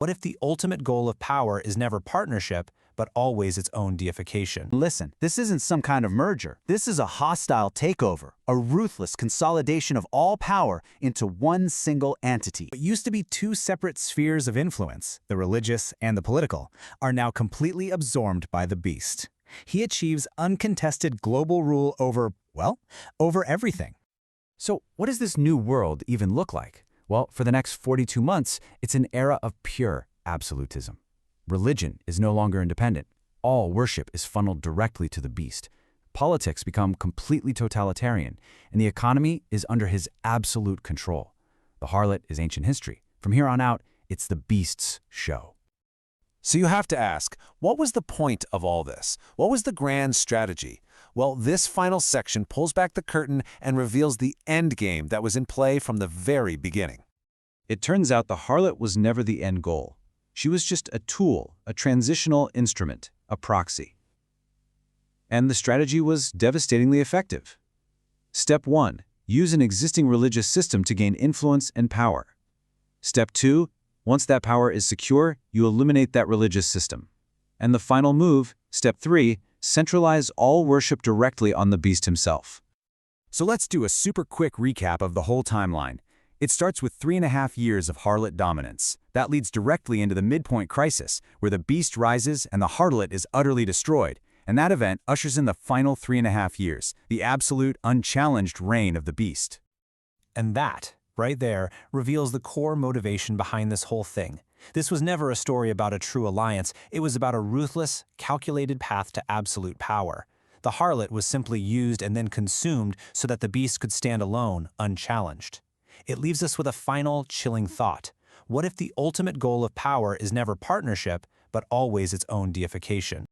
What if the ultimate goal of power is never partnership, but always its own deification? Listen, this isn't some kind of merger. This is a hostile takeover, a ruthless consolidation of all power into one single entity. What used to be two separate spheres of influence, the religious and the political, are now completely absorbed by the beast. He achieves uncontested global rule over, well, over everything. So what does this new world even look like? Well, for the next 42 months, it's an era of pure absolutism. Religion is no longer independent. All worship is funneled directly to the beast. Politics become completely totalitarian, and the economy is under his absolute control. The harlot is ancient history. From here on out, it's the beast's show. So you have to ask, what was the point of all this? What was the grand strategy? Well, this final section pulls back the curtain and reveals the end game that was in play from the very beginning. It turns out the harlot was never the end goal. She was just a tool, a transitional instrument, a proxy. And the strategy was devastatingly effective. Step 1. Use an existing religious system to gain influence and power. Step 2. Once that power is secure, you eliminate that religious system. And the final move, Step 3, centralize all worship directly on the beast himself. So let's do a super quick recap of the whole timeline. It starts with 3.5 years of harlot dominance. That leads directly into the midpoint crisis, where the beast rises and the harlot is utterly destroyed. And that event ushers in the final 3.5 years, the absolute, unchallenged reign of the beast. And that, right there, reveals the core motivation behind this whole thing. This was never a story about a true alliance. It was about a ruthless, calculated path to absolute power. The harlot was simply used and then consumed so that the beast could stand alone, unchallenged. It leaves us with a final, chilling thought. What if the ultimate goal of power is never partnership, but always its own deification?